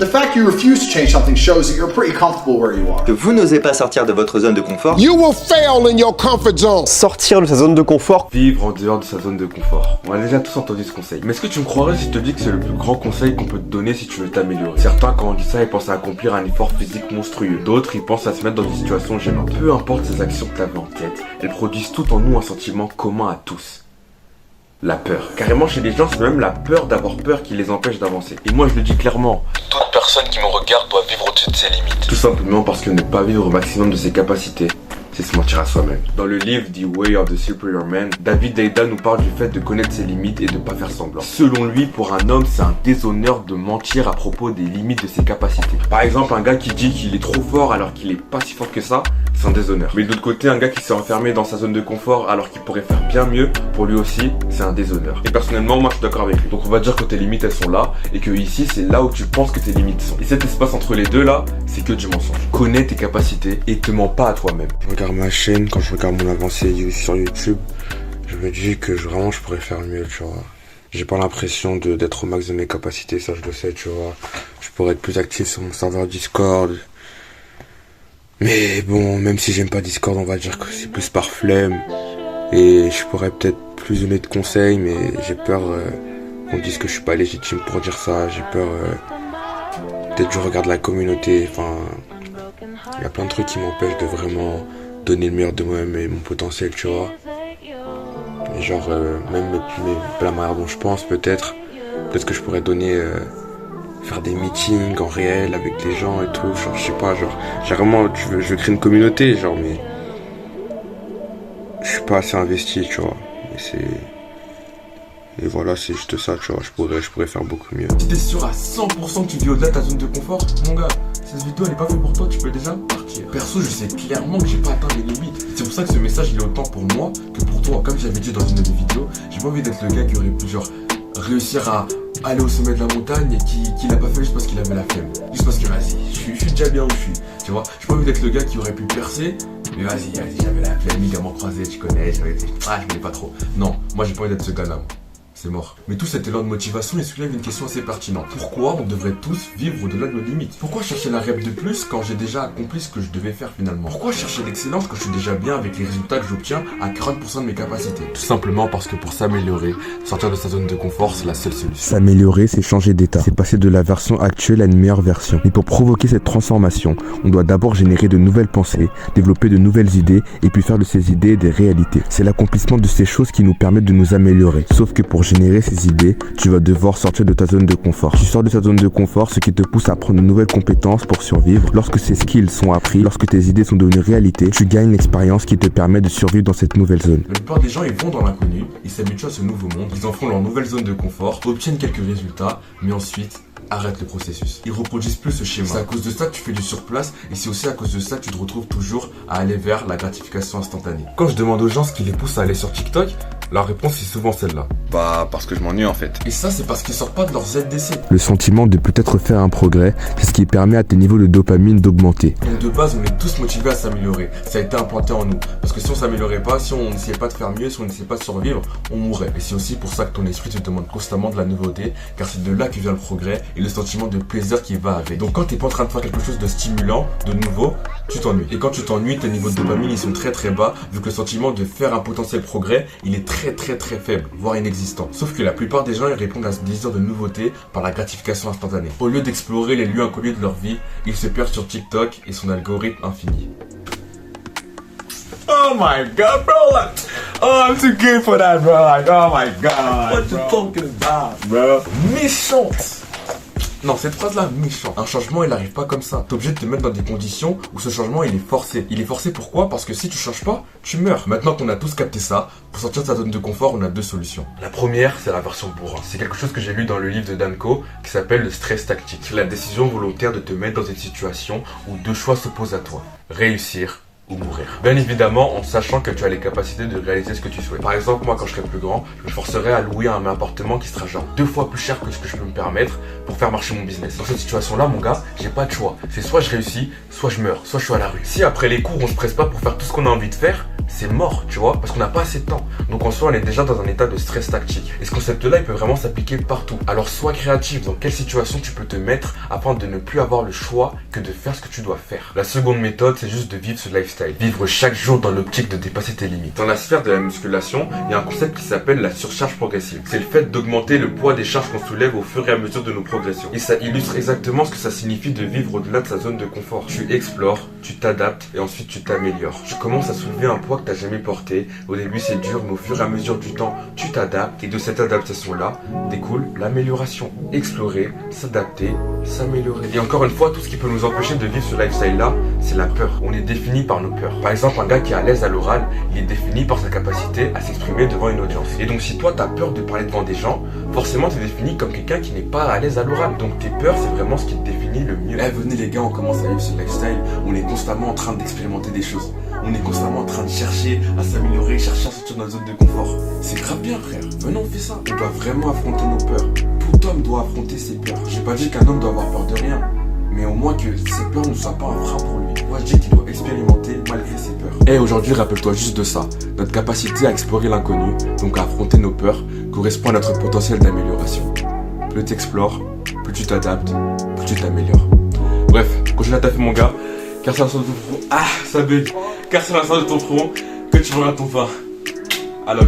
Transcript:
The fact you refuse to change something shows that you're pretty comfortable where you are. Que vous n'osez pas sortir de votre zone de confort. You will fail in your comfort zone. Sortir de sa zone de confort. Vivre en dehors de sa zone de confort. On a déjà tous entendu ce conseil. Mais est-ce que tu me croirais si je te dis que c'est le plus grand conseil qu'on peut te donner si tu veux t'améliorer? Certains, quand on dit ça, ils pensent à accomplir un effort physique monstrueux. D'autres, ils pensent à se mettre dans une situation gênante. Peu importe ces actions que tu avais en tête, elles produisent toutes en nous un sentiment commun à tous. La peur. Carrément chez les gens, c'est même la peur d'avoir peur qui les empêche d'avancer. Et moi je le dis clairement, toute personne qui me regarde doit vivre au-dessus de ses limites. Tout simplement parce que ne pas vivre au maximum de ses capacités, c'est se mentir à soi-même. Dans le livre The Way of the Superior Man, David Deida nous parle du fait de connaître ses limites et de ne pas faire semblant. Selon lui, pour un homme, c'est un déshonneur de mentir à propos des limites de ses capacités. Par exemple, un gars qui dit qu'il est trop fort alors qu'il est pas si fort que ça, c'est un déshonneur. Mais de l'autre côté, un gars qui s'est enfermé dans sa zone de confort alors qu'il pourrait faire bien mieux, pour lui aussi, c'est un déshonneur. Et personnellement, moi je suis d'accord avec lui. Donc on va dire que tes limites elles sont là, et que ici c'est là où tu penses que tes limites sont. Et cet espace entre les deux là, c'est que du mensonge. Connais tes capacités et te mens pas à toi-même. Je regarde ma chaîne, quand je regarde mon avancée sur YouTube, je me dis que vraiment je pourrais faire mieux, tu vois. J'ai pas l'impression d'être au max de mes capacités, ça je le sais, tu vois. Je pourrais être plus actif sur mon serveur Discord. Mais bon, même si j'aime pas Discord, on va dire que c'est plus par flemme. Et je pourrais peut-être plus donner de conseils, mais j'ai peur qu'on dise que je suis pas légitime pour dire ça. J'ai peur peut-être je regarde la communauté. Enfin, il y a plein de trucs qui m'empêchent de vraiment donner le meilleur de moi-même et mon potentiel, tu vois. Et genre, même la manière dont je pense, peut-être que je pourrais donner... faire des meetings en réel avec les gens et tout, genre je sais pas, genre j'ai vraiment, je veux créer une communauté, genre, mais je suis pas assez investi, tu vois, et voilà, c'est juste ça, tu vois, je pourrais faire beaucoup mieux. Si t'es sûr à 100% que tu vis au-delà de ta zone de confort, mon gars, cette vidéo elle est pas faite pour toi, tu peux déjà partir. Perso, je sais clairement que j'ai pas atteint les limites. C'est pour ça que ce message il est autant pour moi que pour toi. Comme j'avais dit dans une des vidéos, j'ai pas envie d'être le gars qui aurait pu genre réussir à aller au sommet de la montagne et qui l'a pas fait juste parce qu'il avait la flemme. Juste parce que vas-y, je suis déjà bien où je suis. Tu vois, j'ai pas envie d'être le gars qui aurait pu percer, mais vas-y, j'avais la flemme, ligament croisé, tu connais, je voulais pas trop. Non, moi j'ai pas envie d'être ce gars-là. C'est mort. Mais tout cet élan de motivation, il soulève une question assez pertinente. Pourquoi on devrait tous vivre au-delà de nos limites? Pourquoi chercher la rêve de plus quand j'ai déjà accompli ce que je devais faire finalement? Pourquoi chercher l'excellence quand je suis déjà bien avec les résultats que j'obtiens à 40% de mes capacités? Tout simplement parce que pour s'améliorer, sortir de sa zone de confort, c'est la seule solution. S'améliorer, c'est changer d'état. C'est passer de la version actuelle à une meilleure version. Et pour provoquer cette transformation, on doit d'abord générer de nouvelles pensées, développer de nouvelles idées et puis faire de ces idées des réalités. C'est l'accomplissement de ces choses qui nous permettent de nous améliorer. Sauf que pour générer ces idées, tu vas devoir sortir de ta zone de confort. Tu sors de ta zone de confort, ce qui te pousse à prendre de nouvelles compétences pour survivre. Lorsque ces skills sont appris, lorsque tes idées sont devenues réalité, tu gagnes l'expérience qui te permet de survivre dans cette nouvelle zone. La plupart des gens, ils vont dans l'inconnu, ils s'habituent à ce nouveau monde, ils en font leur nouvelle zone de confort, obtiennent quelques résultats, mais ensuite arrête le processus. Ils reproduisent plus ce schéma. C'est à cause de ça que tu fais du surplace et c'est aussi à cause de ça que tu te retrouves toujours à aller vers la gratification instantanée. Quand je demande aux gens ce qui les pousse à aller sur TikTok, la réponse est souvent celle-là. Bah, parce que je m'ennuie en fait. Et ça, c'est parce qu'ils sortent pas de leur ZDC. Le sentiment de peut-être faire un progrès, c'est ce qui permet à tes niveaux de dopamine d'augmenter. Donc de base, on est tous motivés à s'améliorer. Ça a été implanté en nous. Parce que si on s'améliorait pas, si on n'essayait pas de faire mieux, si on n'essayait pas de survivre, on mourrait. Et c'est aussi pour ça que ton esprit te demande constamment de la nouveauté, car c'est de là que vient le progrès et le sentiment de plaisir qui va avec. Donc quand t'es pas en train de faire quelque chose de stimulant, de nouveau, tu t'ennuies. Et quand tu t'ennuies, tes niveaux de dopamine ils sont très très bas, vu que le sentiment de faire un potentiel progrès, il est très faible, voire inexistant. Sauf que la plupart des gens ils répondent à ce désir de nouveauté par la gratification instantanée. Au lieu d'explorer les lieux inconnus de leur vie, ils se perdent sur TikTok et son algorithme infini. Oh my god, bro, like, oh, I'm too good for that, bro, like, oh my god, what you talking about, bro? Méchante! Non, cette phrase-là, méchant. Un changement, il n'arrive pas comme ça. T'es obligé de te mettre dans des conditions où ce changement, il est forcé. Il est forcé pourquoi? Parce que si tu changes pas, tu meurs. Maintenant qu'on a tous capté ça, pour sortir de sa zone de confort, on a deux solutions. La première, c'est la version bourrin. C'est quelque chose que j'ai lu dans le livre de Danko, qui s'appelle le stress tactique. C'est la décision volontaire de te mettre dans une situation où deux choix s'opposent à toi. Réussir ou mourir. Bien évidemment, en sachant que tu as les capacités de réaliser ce que tu souhaites. Par exemple, moi, quand je serai plus grand, je me forcerai à louer un appartement qui sera genre 2 fois plus cher que ce que je peux me permettre pour faire marcher mon business. Dans cette situation-là, mon gars, j'ai pas de choix. C'est soit je réussis, soit je meurs, soit je suis à la rue. Si après les cours, on se presse pas pour faire tout ce qu'on a envie de faire, c'est mort, tu vois, parce qu'on n'a pas assez de temps. Donc en soi, on est déjà dans un état de stress tactique. Et ce concept-là, il peut vraiment s'appliquer partout. Alors sois créatif dans quelle situation tu peux te mettre afin de ne plus avoir le choix que de faire ce que tu dois faire. La seconde méthode, c'est juste de vivre ce lifestyle. Vivre chaque jour dans l'optique de dépasser tes limites. Dans la sphère de la musculation, il y a un concept qui s'appelle la surcharge progressive. C'est le fait d'augmenter le poids des charges qu'on soulève au fur et à mesure de nos progressions. Et ça illustre exactement ce que ça signifie de vivre au-delà de sa zone de confort. Tu explores, tu t'adaptes et ensuite tu t'améliores. Tu commences à soulever un poids que tu n'as jamais porté. Au début c'est dur, mais au fur et à mesure du temps, tu t'adaptes. Et de cette adaptation-là découle l'amélioration. Explorer, s'adapter, s'améliorer. Et encore une fois, tout ce qui peut nous empêcher de vivre ce lifestyle-là, c'est la peur. On est défini par nos peurs. Par exemple, un gars qui est à l'aise à l'oral, il est défini par sa capacité à s'exprimer devant une audience. Et donc si toi tu as peur de parler devant des gens, forcément tu es défini comme quelqu'un qui n'est pas à l'aise à l'oral. Donc tes peurs, c'est vraiment ce qui te définit le mieux. Eh, venez les gars, on commence à vivre ce lifestyle. On est constamment en train d'expérimenter des choses. On est constamment en train de chercher à s'améliorer, chercher à sortir de notre zone de confort. C'est grave bien, frère. Venons, on fait ça. On doit vraiment affronter nos peurs. Tout homme doit affronter ses peurs. J'ai pas dit qu'un homme doit avoir peur de rien, mais au moins que ses peurs ne soient pas un frein pour lui. Moi, je dis qu'il doit expérimenter malgré ses peurs. Et aujourd'hui, rappelle-toi juste de ça. Notre capacité à explorer l'inconnu, donc à affronter nos peurs, correspond à notre potentiel d'amélioration. Plus tu explores, plus tu t'adaptes, plus tu t'améliores. Bref, continue à taffer mon gars, car c'est l'instant de ton front. Ah, ça bug. Car c'est l'instant de ton front que tu verras ton pain. Alors.